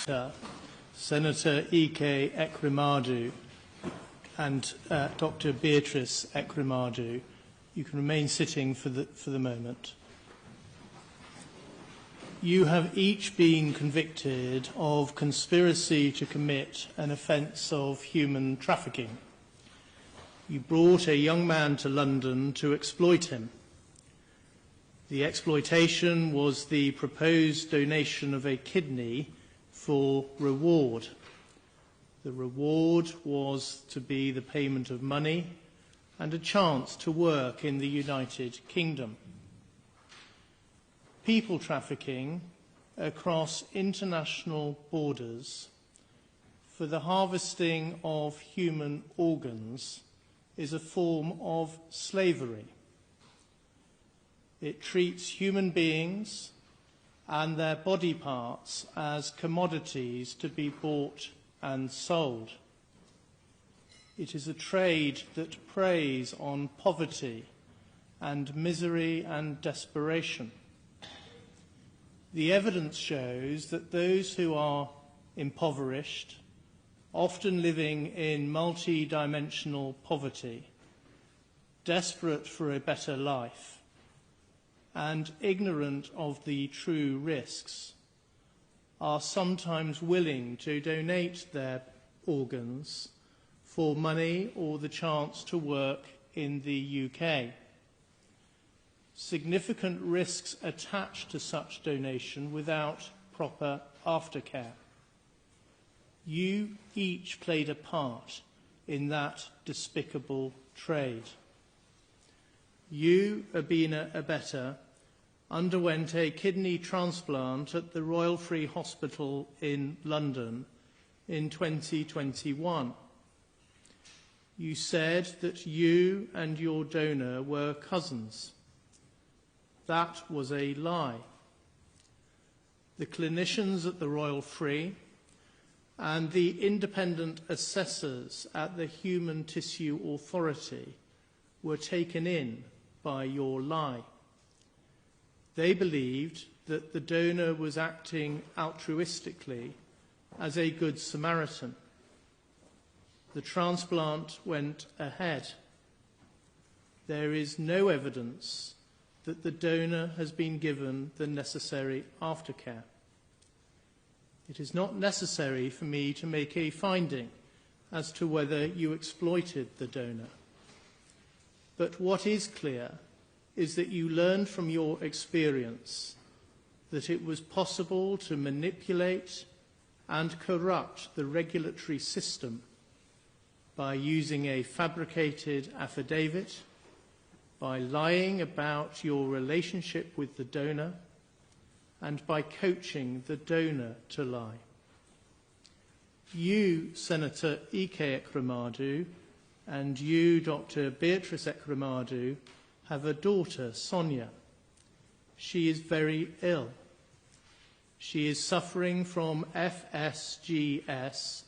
Senator, Senator Ike Ekweremadu, and Dr. Beatrice Ekweremadu. You can remain sitting for the moment. You have each been convicted of conspiracy to commit an offence of human trafficking. You brought a young man to London to exploit him. The exploitation was the proposed donation of a kidney for reward. The reward was to be the payment of money and a chance to work in the United Kingdom. People trafficking across international borders for the harvesting of human organs is a form of slavery. It treats human beings and their body parts as commodities to be bought and sold. It is a trade that preys on poverty and misery and desperation. The evidence shows that those who are impoverished, often living in multi-dimensional poverty, desperate for a better life, and ignorant of the true risks, are sometimes willing to donate their organs for money or the chance to work in the UK. Significant risks attached to such donation without proper aftercare. You each played a part in that despicable trade. You, Abina Abetta, underwent a kidney transplant at the Royal Free Hospital in London in 2021. You said that you and your donor were cousins. That was a lie. The clinicians at the Royal Free and the independent assessors at the Human Tissue Authority were taken in by your lie. They believed that the donor was acting altruistically as a good Samaritan. The transplant went ahead. There is no evidence that the donor has been given the necessary aftercare. It is not necessary for me to make a finding as to whether you exploited the donor. But what is clear is that you learned from your experience that it was possible to manipulate and corrupt the regulatory system by using a fabricated affidavit, by lying about your relationship with the donor, and by coaching the donor to lie. You, Senator Ike Ekweremadu, and you, Dr. Beatrice Ekweremadu, have a daughter, Sonia. She is very ill. She is suffering from FSGS,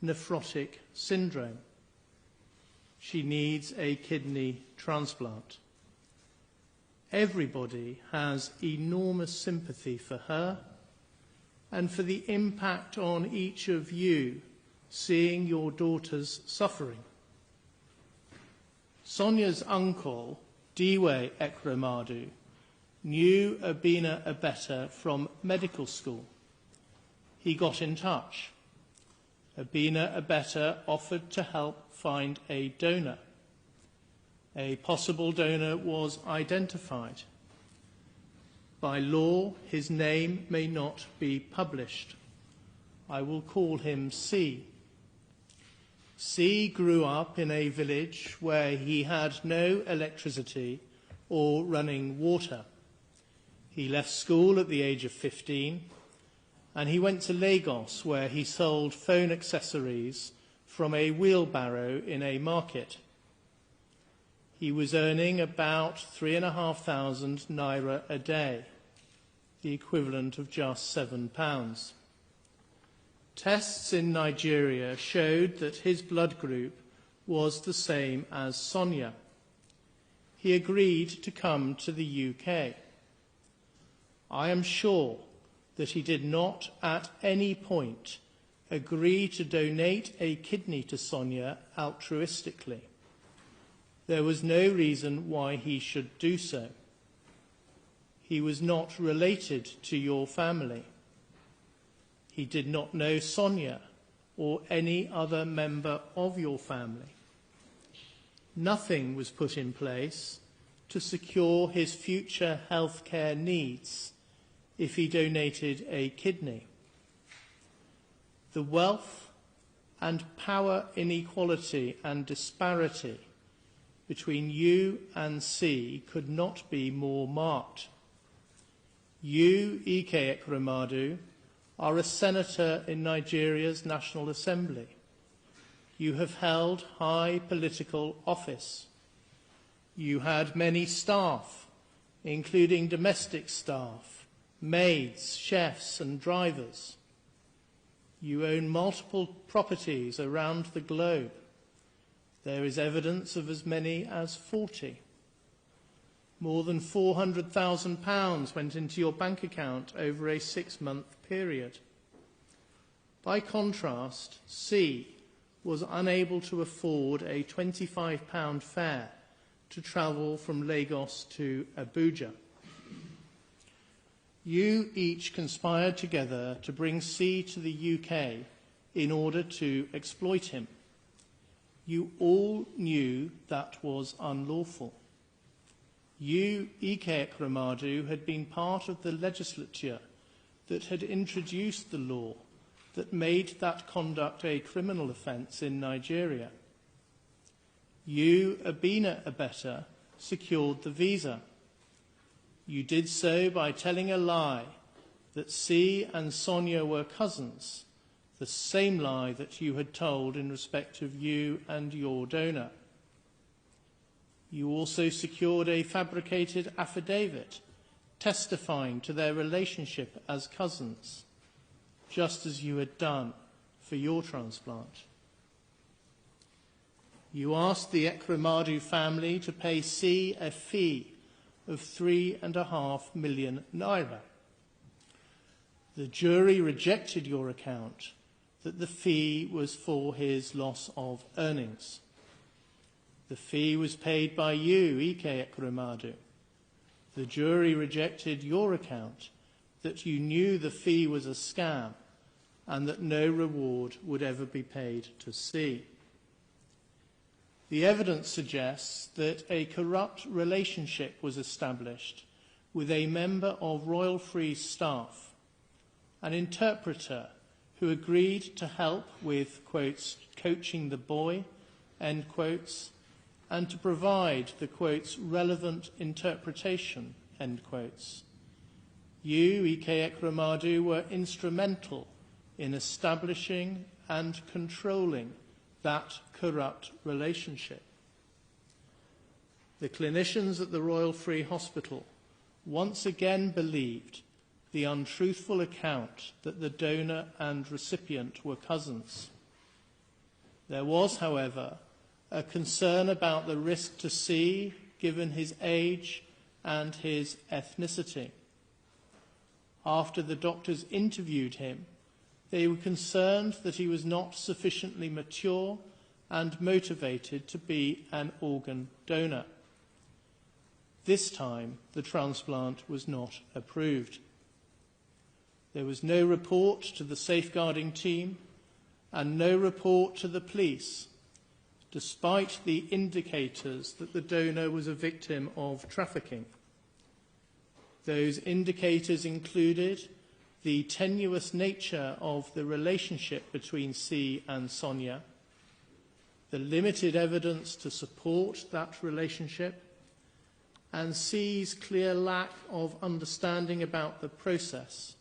nephrotic syndrome. She needs a kidney transplant. Everybody has enormous sympathy for her and for the impact on each of you seeing your daughter's suffering. Sonia's uncle, Diwe Ekweremadu, knew Abina Abetta from medical school. He got in touch. Abina Abetta offered to help find a donor. A possible donor was identified. By law, his name may not be published. I will call him C. C grew up in a village where he had no electricity or running water. He left school at the age of 15, and he went to Lagos, where he sold phone accessories from a wheelbarrow in a market. He was earning about 3,500 naira a day, the equivalent of just £7. Tests in Nigeria showed that his blood group was the same as Sonia. He agreed to come to the UK. I am sure that he did not at any point agree to donate a kidney to Sonia altruistically. There was no reason why he should do so. He was not related to your family. He did not know Sonia or any other member of your family. Nothing was put in place to secure his future health care needs if he donated a kidney. The wealth and power inequality and disparity between you and C could not be more marked. You, Ike Ekweremadu, are a senator in Nigeria's National Assembly. You have held high political office. You had many staff, including domestic staff, maids, chefs, and drivers. You own multiple properties around the globe. There is evidence of as many as 40. More than £400,000 went into your bank account over a 6-month period. By contrast, C was unable to afford a £25 fare to travel from Lagos to Abuja. You each conspired together to bring C to the UK in order to exploit him. You all knew that was unlawful. You, Ike Ekweremadu, had been part of the legislature that had introduced the law that made that conduct a criminal offence in Nigeria. You, Abina Abeta, secured the visa. You did so by telling a lie that C and Sonia were cousins, the same lie that you had told in respect of you and your donor. You also secured a fabricated affidavit testifying to their relationship as cousins, just as you had done for your transplant. You asked the Ekweremadu family to pay C a fee of 3.5 million naira. The jury rejected your account that the fee was for his loss of earnings. The fee was paid by you, Ike Ekweremadu. The jury rejected your account that you knew the fee was a scam and that no reward would ever be paid to C. The evidence suggests that a corrupt relationship was established with a member of Royal Free staff, an interpreter who agreed to help with, quotes, coaching the boy, end quotes, and to provide the, quotes, relevant interpretation, end quotes. You, Ike Ekweremadu, were instrumental in establishing and controlling that corrupt relationship. The clinicians at the Royal Free Hospital once again believed the untruthful account that the donor and recipient were cousins. There was, however, a concern about the risk to C given his age and his ethnicity. After the doctors interviewed him, they were concerned that he was not sufficiently mature and motivated to be an organ donor. This time, the transplant was not approved. There was no report to the safeguarding team and no report to the police, despite the indicators that the donor was a victim of trafficking. Those indicators included the tenuous nature of the relationship between C and Sonia, the limited evidence to support that relationship, and C's clear lack of understanding about the process,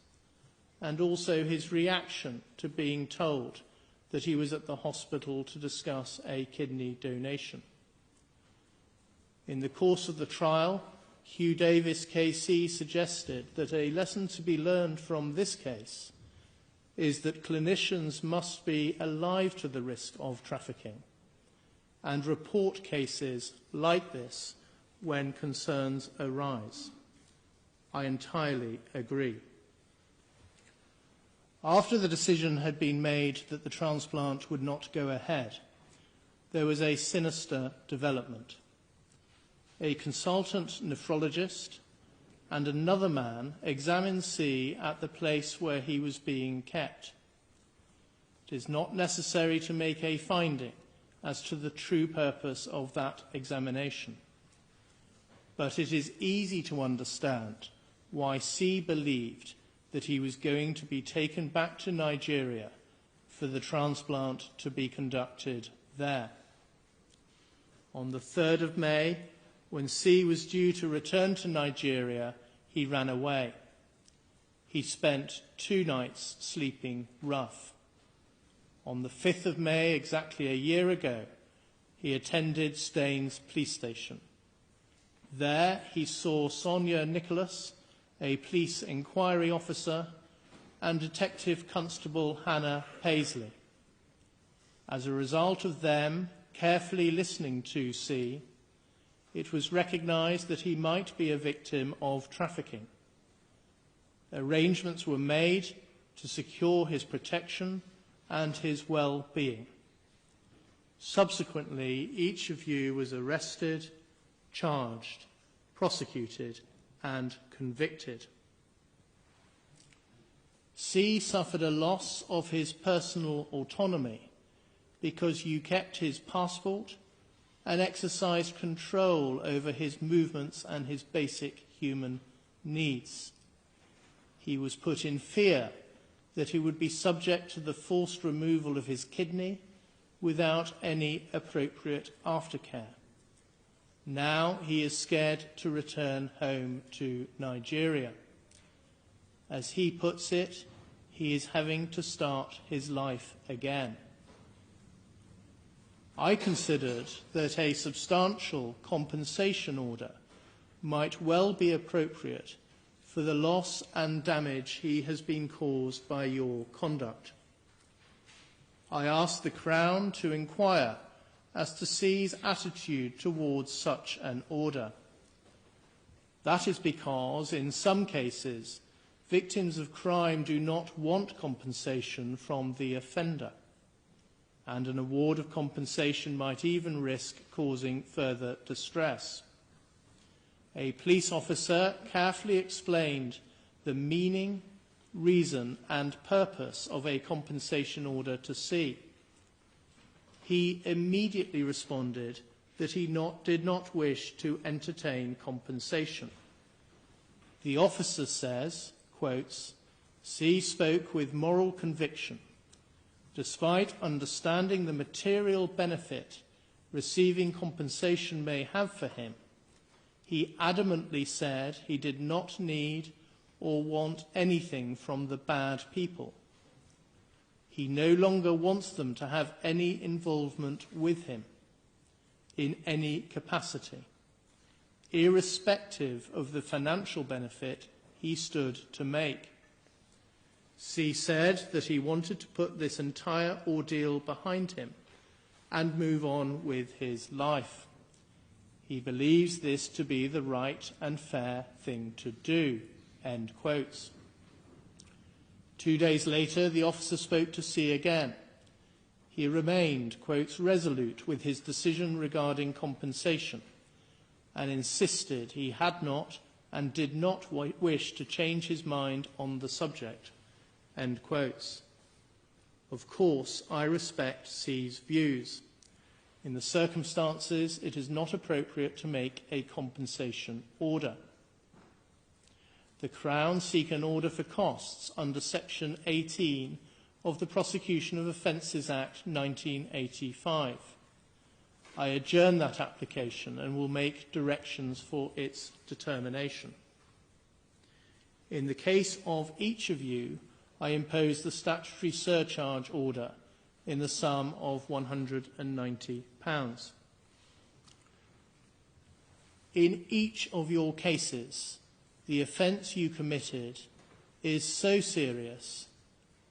and also his reaction to being told that he was at the hospital to discuss a kidney donation. In the course of the trial, Hugh Davis KC suggested that a lesson to be learned from this case is that clinicians must be alive to the risk of trafficking and report cases like this when concerns arise. I entirely agree. After the decision had been made that the transplant would not go ahead, there was a sinister development. A consultant nephrologist and another man examined C at the place where he was being kept. It is not necessary to make a finding as to the true purpose of that examination, but it is easy to understand why C believed that he was going to be taken back to Nigeria for the transplant to be conducted there. On the 3rd of May, when C was due to return to Nigeria, he ran away. He spent 2 nights sleeping rough. On the 5th of May, exactly a year ago, he attended Staines police station. There he saw Sonia Nicholas, a police inquiry officer, and Detective Constable Hannah Paisley. As a result of them carefully listening to C, it was recognised that he might be a victim of trafficking. Arrangements were made to secure his protection and his well-being. Subsequently, each of you was arrested, charged, prosecuted, and convicted. C suffered a loss of his personal autonomy because you kept his passport and exercised control over his movements and his basic human needs. He was put in fear that he would be subject to the forced removal of his kidney without any appropriate aftercare. Now he is scared to return home to Nigeria. As he puts it, he is having to start his life again. I considered that a substantial compensation order might well be appropriate for the loss and damage he has been caused by your conduct. I asked the Crown to inquire as to C's attitude towards such an order. That is because, in some cases, victims of crime do not want compensation from the offender, and an award of compensation might even risk causing further distress. A police officer carefully explained the meaning, reason, and purpose of a compensation order to C. He immediately responded that he did not wish to entertain compensation. The officer says, quotes, C spoke with moral conviction. Despite understanding the material benefit receiving compensation may have for him, he adamantly said he did not need or want anything from the bad people. He no longer wants them to have any involvement with him in any capacity, irrespective of the financial benefit he stood to make. C said that he wanted to put this entire ordeal behind him and move on with his life. He believes this to be the right and fair thing to do, end quotes. 2 days later, the officer spoke to C again. He remained, quotes, resolute with his decision regarding compensation and insisted he had not and did not wish to change his mind on the subject, end quotes. Of course, I respect C's views. In the circumstances, it is not appropriate to make a compensation order. The Crown seek an order for costs under Section 18 of the Prosecution of Offences Act 1985. I adjourn that application and will make directions for its determination. In the case of each of you, I impose the statutory surcharge order in the sum of £190. In each of your cases, the offence you committed is so serious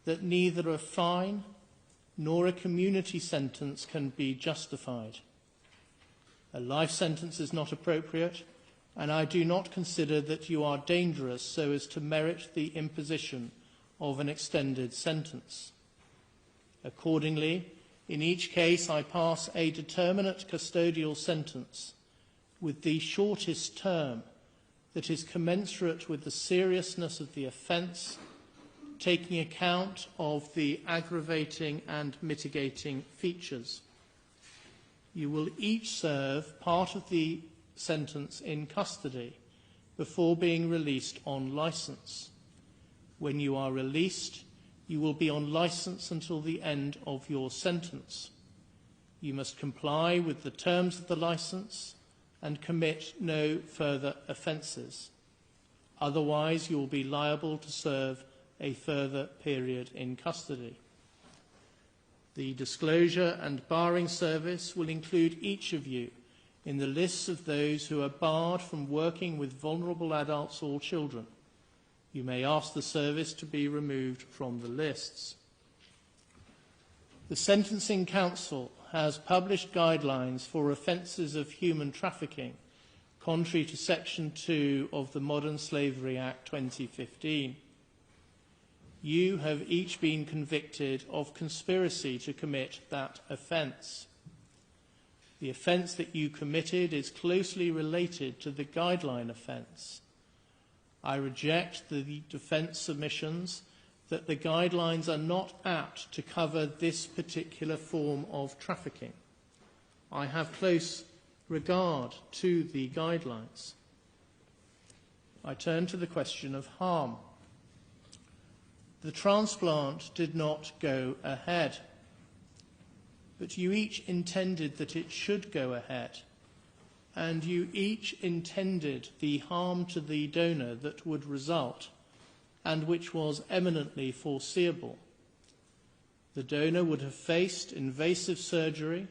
that neither a fine nor a community sentence can be justified. A life sentence is not appropriate, and I do not consider that you are dangerous so as to merit the imposition of an extended sentence. Accordingly, in each case I pass a determinate custodial sentence with the shortest term that is commensurate with the seriousness of the offence, taking account of the aggravating and mitigating features. You will each serve part of the sentence in custody before being released on licence. When you are released, you will be on licence until the end of your sentence. You must comply with the terms of the licence and commit no further offences. Otherwise, you will be liable to serve a further period in custody. The disclosure and barring service will include each of you in the lists of those who are barred from working with vulnerable adults or children. You may ask the service to be removed from the lists. The Sentencing Council has published guidelines for offences of human trafficking, contrary to Section 2 of the Modern Slavery Act 2015. You have each been convicted of conspiracy to commit that offence. The offence that you committed is closely related to the guideline offence. I reject the defence submissions that the guidelines are not apt to cover this particular form of trafficking. I have close regard to the guidelines. I turn to the question of harm. The transplant did not go ahead, but you each intended that it should go ahead, and you each intended the harm to the donor that would result, and which was eminently foreseeable. The donor would have faced invasive surgery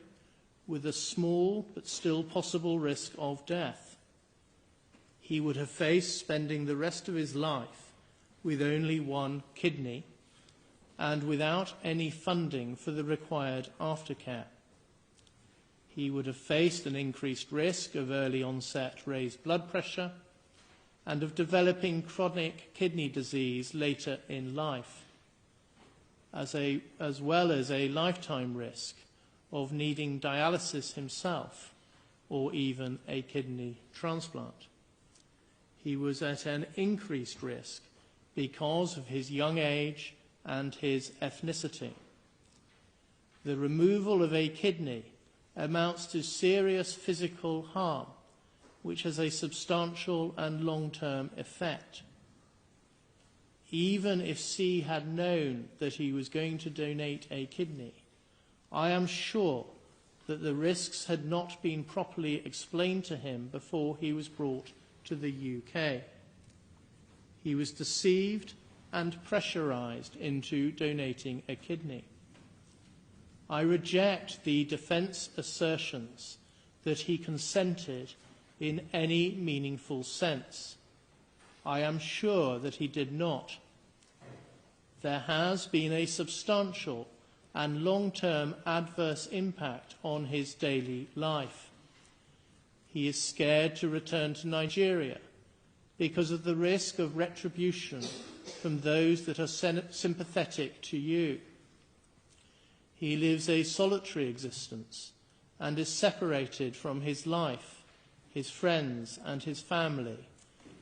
with a small but still possible risk of death. He would have faced spending the rest of his life with only one kidney and without any funding for the required aftercare. He would have faced an increased risk of early onset raised blood pressure and of developing chronic kidney disease later in life, as well as a lifetime risk of needing dialysis himself or even a kidney transplant. He was at an increased risk because of his young age and his ethnicity. The removal of a kidney amounts to serious physical harm, which has a substantial and long-term effect. Even if C had known that he was going to donate a kidney, I am sure that the risks had not been properly explained to him before he was brought to the UK. He was deceived and pressurised into donating a kidney. I reject the defence assertions that he consented in any meaningful sense. I am sure that he did not. There has been a substantial and long-term adverse impact on his daily life. He is scared to return to Nigeria because of the risk of retribution from those that are sympathetic to you. He lives a solitary existence and is separated from his life, his friends and his family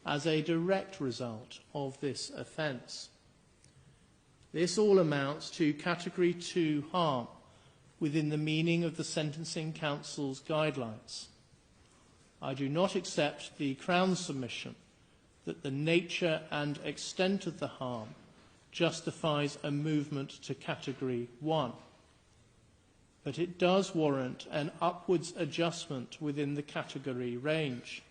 as a direct result of this offence. This all amounts to Category 2 harm within the meaning of the Sentencing Council's guidelines. I do not accept the Crown's submission that the nature and extent of the harm justifies a movement to Category 1. But it does warrant an upwards adjustment within the category range.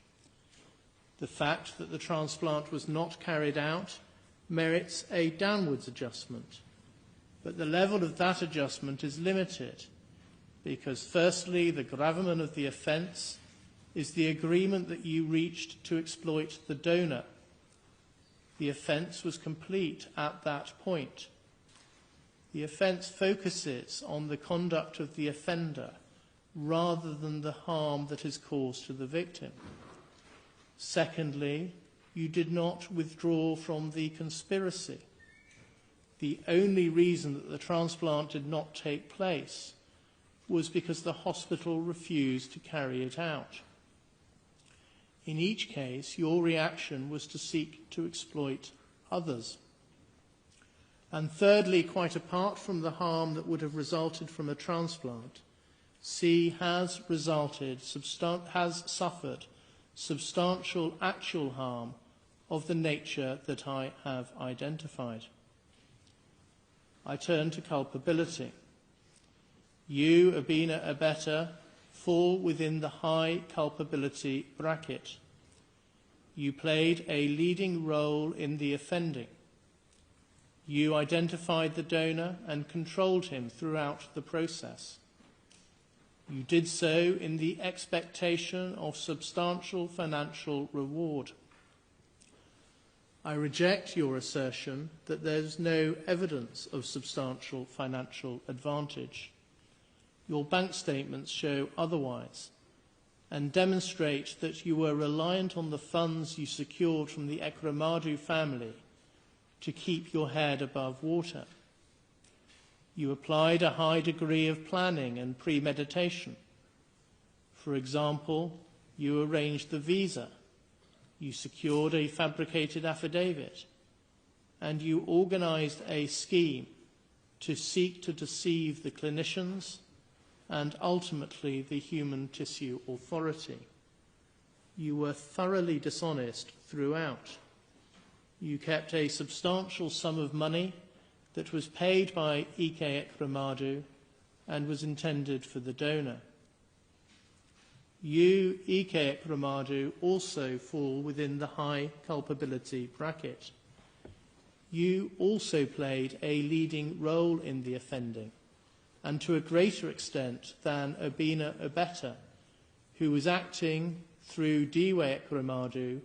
The fact that the transplant was not carried out merits a downwards adjustment, but the level of that adjustment is limited because, firstly, the gravamen of the offence is the agreement that you reached to exploit the donor. The offence was complete at that point. The offence focuses on the conduct of the offender rather than the harm that is caused to the victim. Secondly, you did not withdraw from the conspiracy. The only reason that the transplant did not take place was because the hospital refused to carry it out. In each case, your reaction was to seek to exploit others. And thirdly, quite apart from the harm that would have resulted from a transplant, C has suffered substantial actual harm of the nature that I have identified. I turn to culpability. You, Abina Abeta, fall within the high culpability bracket. You played a leading role in the offending. You identified the donor and controlled him throughout the process. You did so in the expectation of substantial financial reward. I reject your assertion that there's no evidence of substantial financial advantage. Your bank statements show otherwise and demonstrate that you were reliant on the funds you secured from the Ekweremadu family to keep your head above water. You applied a high degree of planning and premeditation. For example, you arranged the visa, you secured a fabricated affidavit, and you organized a scheme to seek to deceive the clinicians and ultimately the Human Tissue Authority. You were thoroughly dishonest throughout. You kept a substantial sum of money that was paid by Ike Ekweremadu and was intended for the donor. You, Ike Ekweremadu, also fall within the high culpability bracket. You also played a leading role in the offending, and to a greater extent than Abina Abeta, who was acting through Diwe Ekweremadu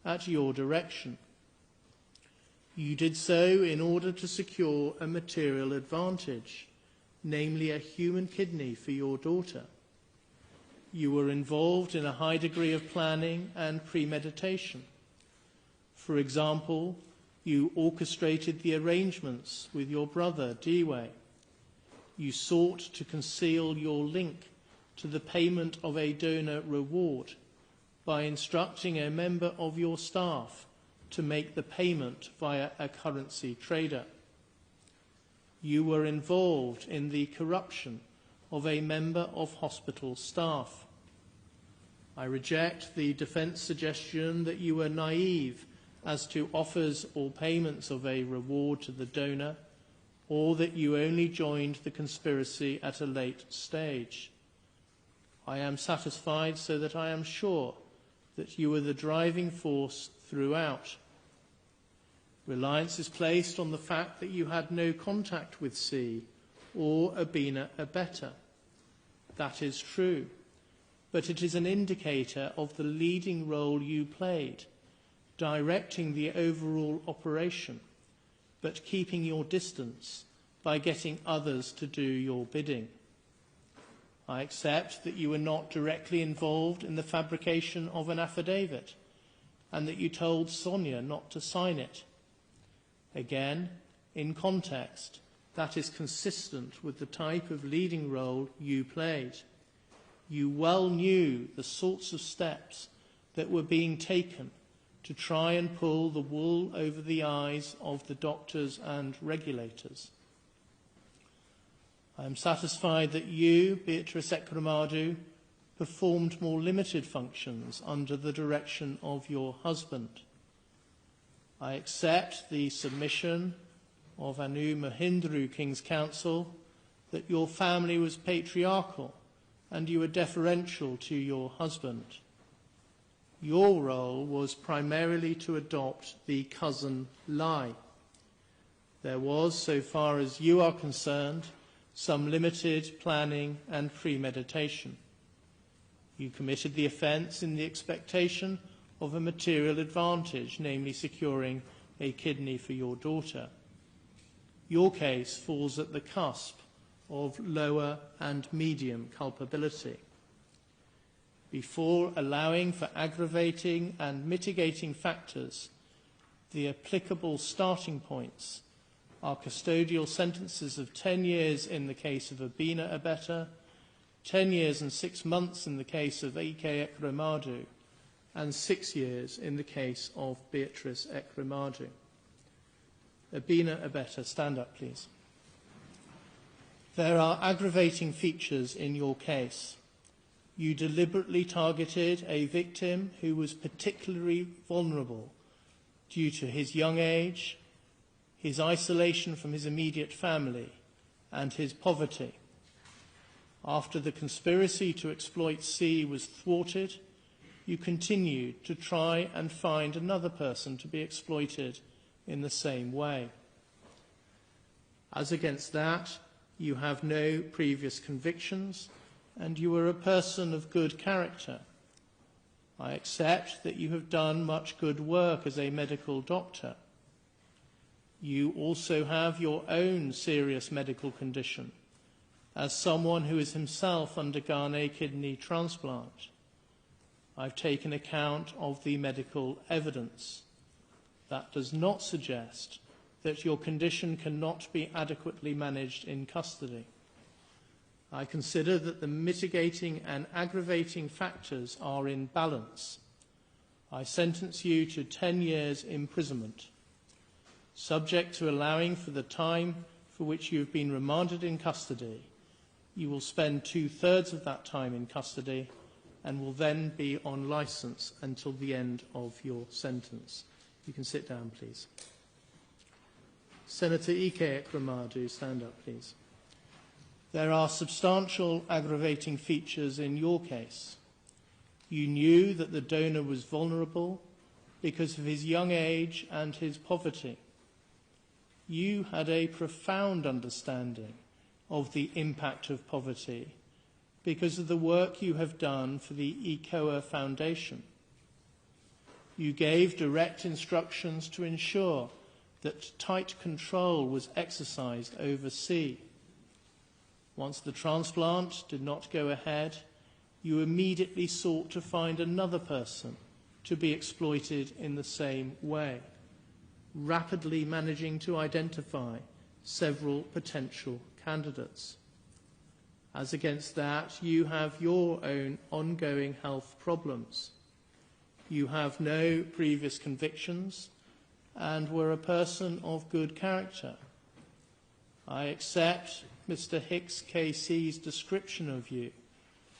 at your direction. You did so in order to secure a material advantage, namely a human kidney for your daughter. You were involved in a high degree of planning and premeditation. For example, you orchestrated the arrangements with your brother, Diwe. You sought to conceal your link to the payment of a donor reward by instructing a member of your staff to make the payment via a currency trader. You were involved in the corruption of a member of hospital staff. I reject the defence suggestion that you were naive as to offers or payments of a reward to the donor, or that you only joined the conspiracy at a late stage. I am satisfied so that I am sure that you were the driving force throughout. Reliance is placed on the fact that you had no contact with C or Abina Abeta. That is true, but it is an indicator of the leading role you played, directing the overall operation, but keeping your distance by getting others to do your bidding. I accept that you were not directly involved in the fabrication of an affidavit and that you told Sonia not to sign it. Again, in context, that is consistent with the type of leading role you played. You well knew the sorts of steps that were being taken to try and pull the wool over the eyes of the doctors and regulators. I am satisfied that you, Beatrice Ekweremadu, performed more limited functions under the direction of your husband. I accept the submission of Anu Mahindru King's Council that your family was patriarchal and you were deferential to your husband. Your role was primarily to adopt the cousin lie. There was, so far as you are concerned, some limited planning and premeditation. You committed the offence in the expectation of a material advantage, namely securing a kidney for your daughter. Your case falls at the cusp of lower and medium culpability. Before allowing for aggravating and mitigating factors, the applicable starting points are custodial sentences of 10 years in the case of Abina Abeta, 10 years and 6 months in the case of Ike Ekweremadu, and 6 years in the case of Beatrice Ekweremadu. Abina Abeta, stand up, please. There are aggravating features in your case. You deliberately targeted a victim who was particularly vulnerable due to his young age, his isolation from his immediate family, and his poverty. After the conspiracy to exploit C was thwarted, you continued to try and find another person to be exploited in the same way. As against that, you have no previous convictions, and you are a person of good character. I accept that you have done much good work as a medical doctor. You also have your own serious medical condition, as someone who has himself undergone a kidney transplant. I've taken account of the medical evidence. That does not suggest that your condition cannot be adequately managed in custody. I consider that the mitigating and aggravating factors are in balance. I sentence you to 10 years imprisonment, subject to allowing for the time for which you have been remanded in custody. You will spend 2/3 of that time in custody and will then be on licence until the end of your sentence. You can sit down, please. Senator Ike Ekweremadu, stand up, please. There are substantial aggravating features in your case. You knew that the donor was vulnerable because of his young age and his poverty. You had a profound understanding of the impact of poverty because of the work you have done for the ECOA Foundation. You gave direct instructions to ensure that tight control was exercised over C. Once the transplant did not go ahead, you immediately sought to find another person to be exploited in the same way, rapidly managing to identify several potential candidates. As against that, you have your own ongoing health problems. You have no previous convictions and were a person of good character. I accept Mr. Hicks KC's description of you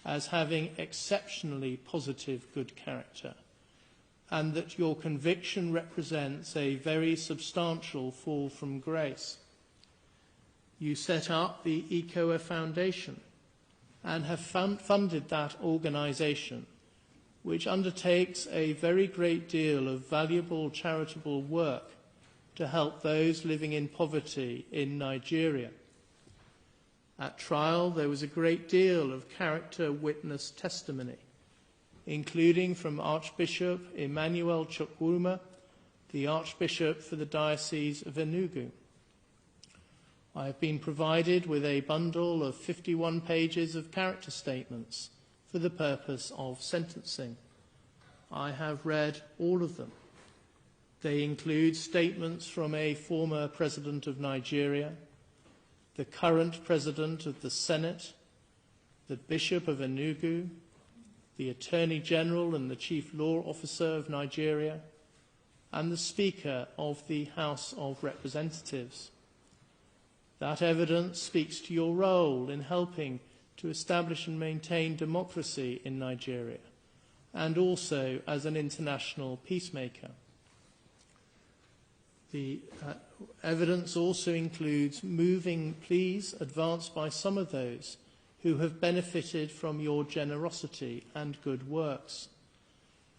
as having exceptionally positive good character, and that your conviction represents a very substantial fall from grace. You set up the ECOA Foundation and have funded that organisation, which undertakes a very great deal of valuable charitable work to help those living in poverty in Nigeria. At trial, there was a great deal of character witness testimony, including from Archbishop Emmanuel Chukwuma, the Archbishop for the Diocese of Enugu. I have been provided with a bundle of 51 pages of character statements for the purpose of sentencing. I have read all of them. They include statements from a former president of Nigeria, the current president of the Senate, the Bishop of Enugu, the Attorney General and the Chief Law Officer of Nigeria, and the Speaker of the House of Representatives. That evidence speaks to your role in helping to establish and maintain democracy in Nigeria, and also as an international peacemaker. The evidence also includes moving pleas advanced by some of those who have benefited from your generosity and good works,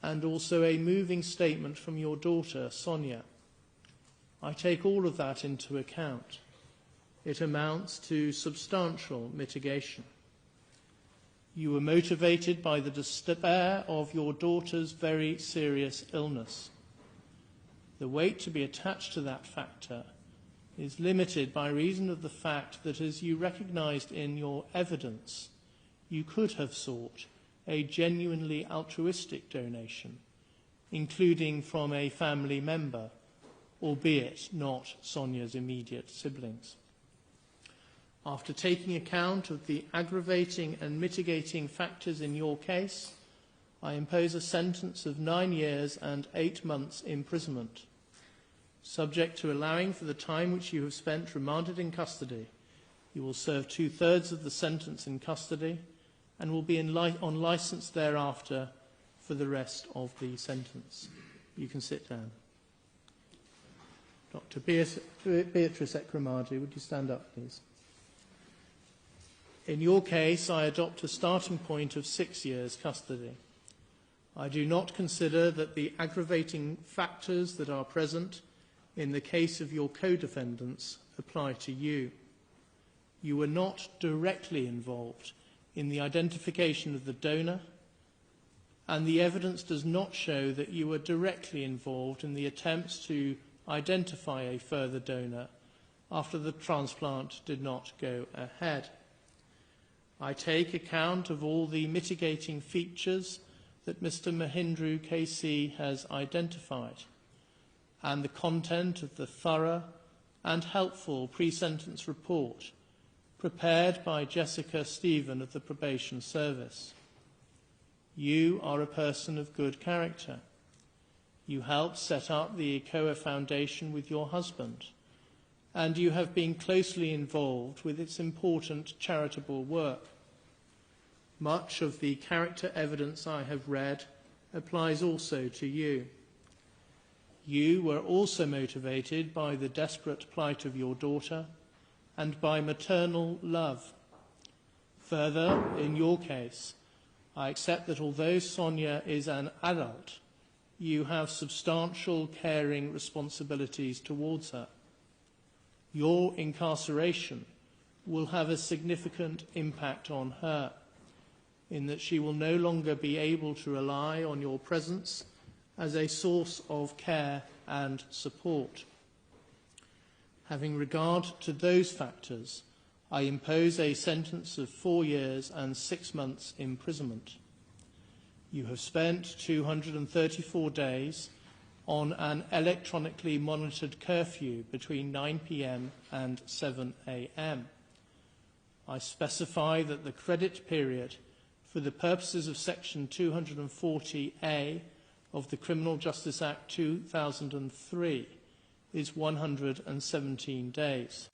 and also a moving statement from your daughter, Sonia. I take all of that into account. It amounts to substantial mitigation. You were motivated by the despair of your daughter's very serious illness. The weight to be attached to that factor is limited by reason of the fact that, as you recognized in your evidence, you could have sought a genuinely altruistic donation, including from a family member, albeit not Sonia's immediate siblings. After taking account of the aggravating and mitigating factors in your case, I impose a sentence of 9 years and 8 months imprisonment, subject to allowing for the time which you have spent remanded in custody. You will serve 2/3 of the sentence in custody and will be on licence thereafter for the rest of the sentence. You can sit down. Dr. Beatrice Ekweremadu, would you stand up, please? In your case, I adopt a starting point of 6 years custody. I do not consider that the aggravating factors that are present in the case of your co-defendants apply to you. You were not directly involved in the identification of the donor, and the evidence does not show that you were directly involved in the attempts to identify a further donor after the transplant did not go ahead. I take account of all the mitigating features that Mr. Mahindru KC has identified and the content of the thorough and helpful pre-sentence report prepared by Jessica Stephen of the Probation Service. You are a person of good character. You helped set up the ECOA Foundation with your husband, and you have been closely involved with its important charitable work. Much of the character evidence I have read applies also to you. You were also motivated by the desperate plight of your daughter and by maternal love. Further, in your case, I accept that although Sonia is an adult, you have substantial caring responsibilities towards her. Your incarceration will have a significant impact on her, in that she will no longer be able to rely on your presence as a source of care and support. Having regard to those factors, I impose a sentence of 4 years and 6 months imprisonment. You have spent 234 days on an electronically monitored curfew between 9 p.m. and 7 a.m. I specify that the credit period for the purposes of Section 240A of the Criminal Justice Act 2003 is 117 days.